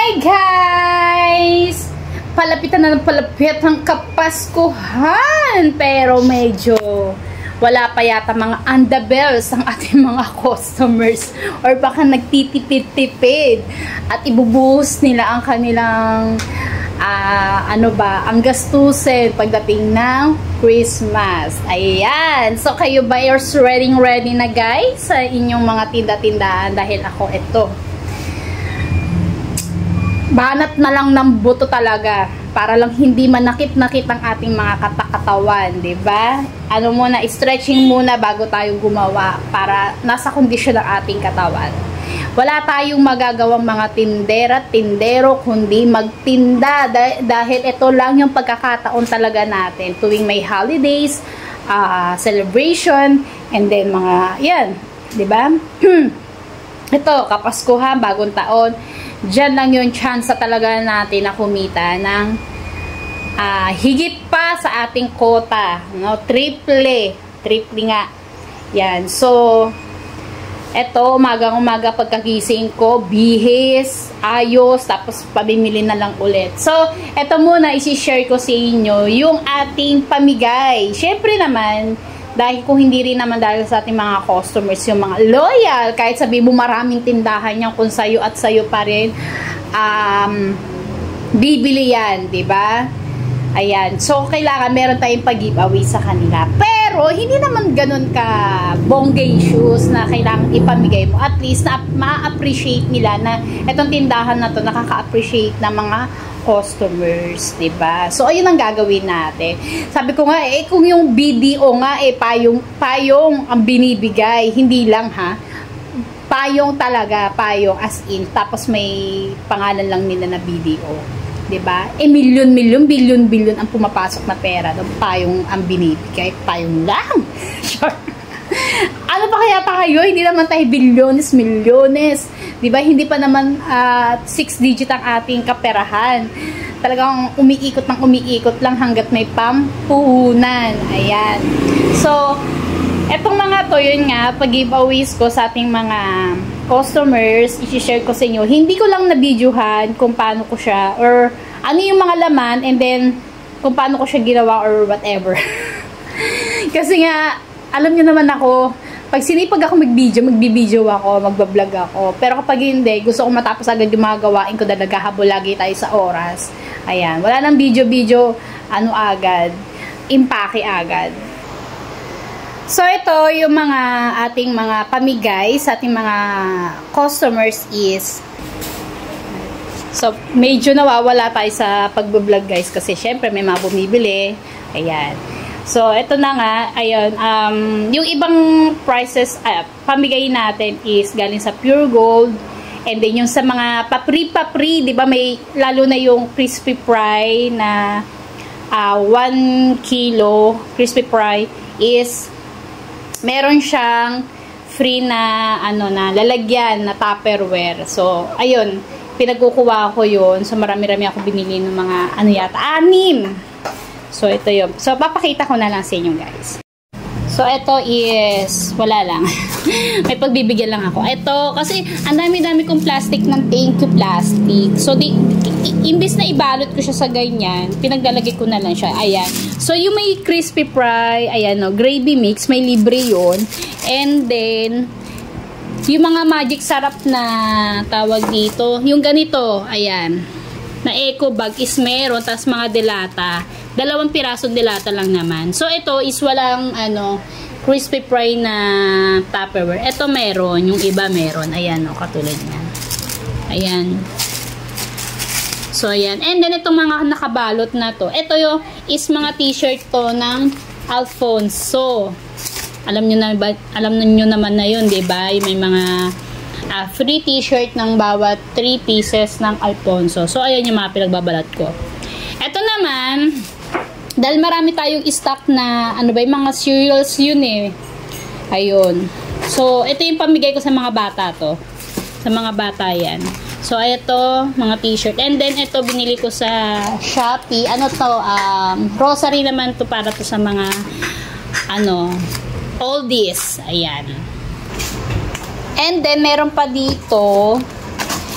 Hi guys! Palapitan na ng palapit ang Kapaskuhan, pero medyo wala pa yata mga underbells ang ating mga customers, or baka nagtitipid-tipid at ibubuhos nila ang kanilang ang gastusin pagdating ng Christmas. Ayan. So, kayo buyers ready na guys sa inyong mga tinda-tindahan, dahil ako ito. Banat na lang ng buto talaga para lang hindi manakit-nakit ang ating mga katawan, 'di ba? Ano muna, stretching muna bago tayo gumawa para nasa kondisyon ang ating katawan. Wala tayong magagawang mga tindero kundi magtinda, dahil ito lang yung pagkakataon talaga natin tuwing may holidays, celebration, and then mga yan, 'di ba? Ito, Kapaskuhan, bagong taon. Diyan lang yung chance talaga natin na kumita ng higit pa sa ating quota, no? Triple nga. Yan. So, eto, umaga pagkagising ko, bihis, ayos, tapos pabimili na lang ulit. So, eto muna, isi-share ko sa inyo yung ating pamigay. Syempre naman, dahil kung hindi rin naman dahil sa ating mga customers, yung mga loyal, kahit sabi mo maraming tindahan yan, kung sayo at sayo pa rin, bibili yan, diba? Ayan. So, kailangan meron tayong pag-giveaway sa kanila. Pero, hindi naman ganun ka bonggay shoes na kailangan ipamigay mo. At least, ma-appreciate nila na itong tindahan na to nakaka-appreciate ng mga customers, diba? So, ayun ang gagawin natin. Sabi ko nga, kung yung BDO nga, payong ang binibigay, hindi lang ha, payong talaga, payong as in, tapos may pangalan lang nila na BDO, diba? Milyon, bilyon ang pumapasok na pera, payong ang binibigay, payong lang. Sure. Ano pa kaya tayo? Hindi naman tayo milyones. Diba? Hindi pa naman 6 digit ang ating kaperahan. Talagang umiikot lang hanggat may pampuhunan. Ayan. So, etong mga to, yun nga, pag-giveaways ko sa ating mga customers, i-share ko sa inyo. Hindi ko lang na-videohan kung paano ko siya, or ano yung mga laman, and then kung paano ko siya ginawa or whatever. Kasi nga, alam niyo naman ako, pag sinipag ako magbibideo ako, magbablog ako. Pero kapag hindi, gusto ko matapos agad yung mga gawain ko, dahil naghahabol lagi tayo sa oras. Ayan, wala nang video, agad, impake agad. So, ito yung mga ating mga pamigay sa ating mga customers is, so, medyo nawawala tayo sa pagbablog guys, kasi syempre may mga bumibili. Ayan. So, ito na nga, ayun, yung ibang prices, pamigay natin is galing sa Pure Gold, and then yung sa mga papri, di ba, may, lalo na yung crispy fry na 1 kilo crispy fry is, meron siyang free na, na lalagyan na Tupperware. So, ayun, pinagkukuha ko yun. So, marami-rami ako binili ng mga, 6. So, ito yun. So, papakita ko na lang sa inyo, guys. So, ito is, wala lang. May pagbibigyan lang ako. Ito, kasi, ang dami-dami kong plastic ng thank you plastic. So, imbis na ibalot ko siya sa ganyan, pinaglalagay ko na lang siya. Ayan. So, yung may crispy fry, ayan, no, gravy mix, may libre yun. And then, yung mga magic sarap na tawag dito, yung ganito, ayan, na eco bag is meron, tas mga delata. 2 pirasong delata lang naman. So, ito is walang, crispy fry na Tupperware. Ito meron, yung iba meron. Ayan, katulad yan. Ayan. So, ayan. And then, itong mga nakabalot na to. Ito yung is mga t-shirt to ng Alfonso. Alam nyo naman na yun, diba? May mga free t-shirt ng bawat 3 pieces ng Alfonso. So, ayan yung mga pinagbabalat ko. Ito naman, dahil marami tayong stock na, yung mga cereals yun eh. Ayun. So, ito yung pamigay ko sa mga bata to. Sa mga bata yan. So, ito, mga t-shirt. And then, ito, binili ko sa Shopee. Rosary naman to, para to sa mga, oldies. Ayan. And then, meron pa dito,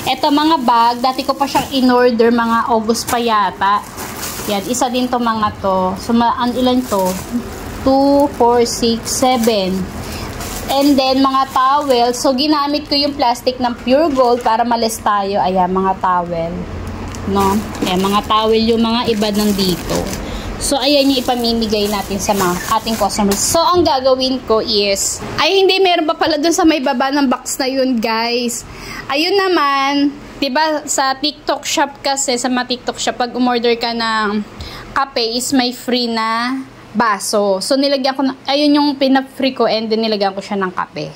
Ito mga bag, dati ko pa siyang in-order mga August pa yata. Yan, isa din to mga to. So, ilan to? 2, 4, 6, 7. And then, mga towel. So, ginamit ko yung plastic ng Pure Gold para malis tayo. Ayan, mga towel. No? Ayan, mga towel yung mga iba nandito. So, ayan yung ipamimigay natin sa mga ating customers. So, ang gagawin ko is, ay hindi, meron pa pala dun sa may baba ng box na yun, guys. Ayun naman, diba, sa TikTok shop kasi, sa mga TikTok shop, pag umorder ka ng kape is may free na baso. So, nilagyan ko na, ayun yung pinap-free ko and then nilagyan ko siya ng kape.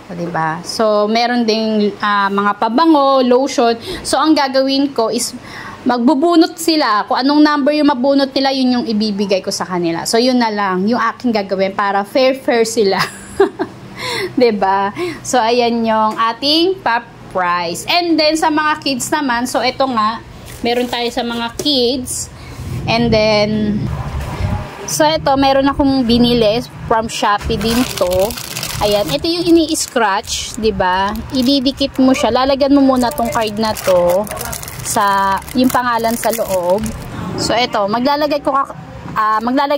O, diba? So, meron ding mga pabango, lotion. So, ang gagawin ko is, magbubunot sila. Kung anong number yung mabunot nila, yun yung ibibigay ko sa kanila. So, yun na lang yung aking gagawin para fair sila. Diba? So, ayan yung ating top price. And then, sa mga kids naman, so, ito nga, meron tayo sa mga kids. And then, so, ito, meron akong binili from Shopee din to. Ayan, ito yung ini-scratch, diba? Ididikit mo siya. Lalagyan mo muna tong card na to sa yung pangalan sa loob. So ito, maglalagay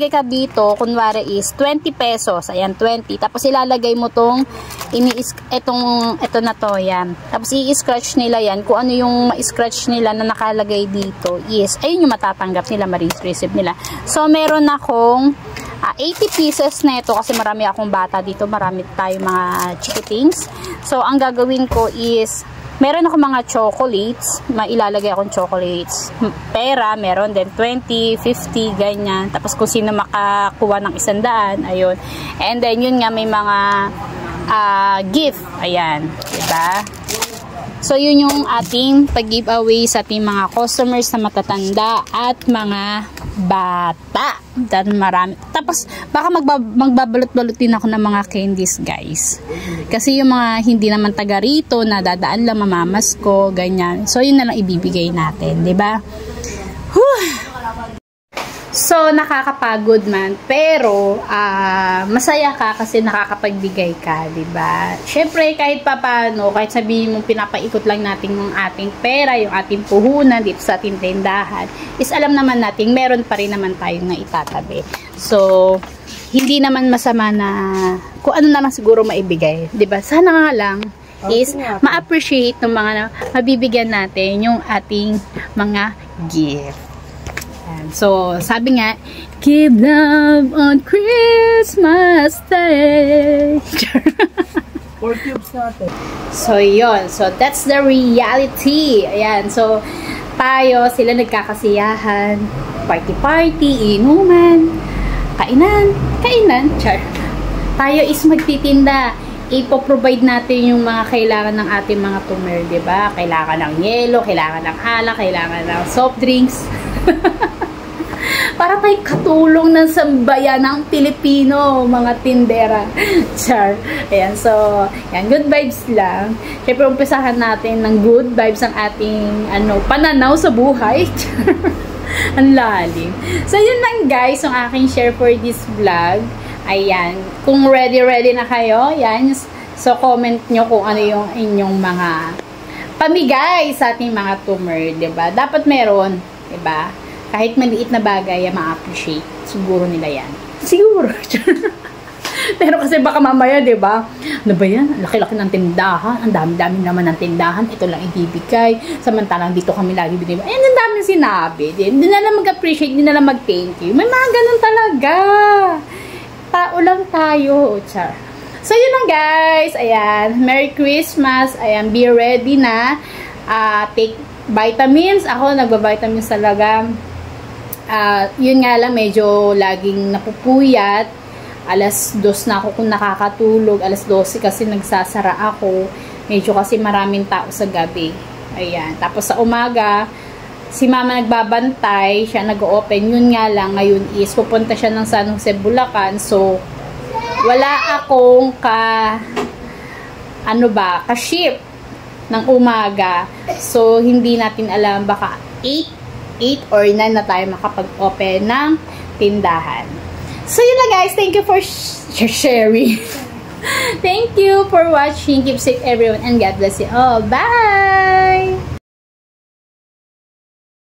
ka dito, kunwari is 20 pesos. Ayan, 20. Tapos ilalagay mo tong ito na to, yan. Tapos i-scratch nila yan. Kung ano yung ma-scratch nila na nakalagay dito is, ayun yung matatanggap nila, ma-receive nila. So meron akong 80 pieces na ito kasi marami akong bata dito. Marami tayo mga chikitings. So ang gagawin ko is, meron ako mga chocolates, mailalagay akong chocolates. Pera, meron din 20, 50, ganyan. Tapos kung sino makakuha ng 100, ayun. And then yun nga, may mga gift. Ayan, diba? So yun yung ating pag-giveaway sa ating mga customers na matatanda at mga bata. Dan marami. Tapos baka magbabalot-balot din ako ng mga candies, guys. Kasi yung mga hindi naman taga rito na dadaan lang, mamamas ko, ganyan. So yun na lang ibibigay natin, 'di ba? So nakakapagod man, pero masaya ka kasi nakakapagbigay ka, 'di ba? Syempre kahit papaano, kahit sabihin mo pinapaikot lang natin yung ating pera, yung ating puhunan dito sa ating tindahan, is alam naman natin meron pa rin naman tayong naitatabi. So hindi naman masama na kung ano na lang siguro maibigay, 'di ba? Sana nga lang is ma-appreciate ng mga mabibigyan natin yung ating mga gift. So, sabi nga, give love on Christmas Day. 4 cubes natin. So, yun. So, that's the reality. Ayan. So, tayo, sila nagkakasiyahan. Party-party, inuman, kainan. Char. Tayo is magtitinda. Ipoprovide natin yung mga kailangan ng ating mga tumer, diba? Kailangan ng yelo, kailangan ng alak, kailangan ng soft drinks. Para tayo katulong ng sambayan ng Pilipino, mga tindera. Char. Ayan, so, yan, good vibes lang. Siyempre, umpisahan natin ng good vibes ang ating, pananaw sa buhay. Ang lalim. So, yun lang guys, ang aking share for this vlog. Ayan, kung ready na kayo, yan. So, comment nyo kung ano yung inyong mga pamigay sa ating mga tumer, diba? Dapat meron, diba? Kahit maliit na bagay, ma-appreciate. Siguro nila yan. Siguro. Pero kasi baka mamaya, diba? Ano ba yan? Laki-laki ng tindahan. Ang dami-dami naman ng tindahan. Ito lang ibibigay. Samantalang dito kami lagi binibigay. Ayan, ang dami sinabi. Hindi na lang mag-appreciate, hindi na lang mag-thank you. May mga ganun talaga. Tao lang tayo. Char. So, yun lang guys. Ayan. Merry Christmas. Ayan, be ready na. Take vitamins. Ako, nagba-vitamins talaga. Yun nga lang, medyo laging napupuyat. Alas 2 na ako kung nakakatulog. Alas 12 kasi nagsasara ako. Medyo kasi maraming tao sa gabi. Ayan. Tapos sa umaga, si mama nagbabantay. Siya nag-open. Yun nga lang, ngayon is pupunta siya ng San Jose, Bulacan. So, wala akong ka-ship ng umaga. So, hindi natin alam, baka 8 or 9 na tayo makapag-open ng tindahan. So, yun lang guys. Thank you for sharing. Thank you for watching. Keep safe everyone and God bless you all. Bye!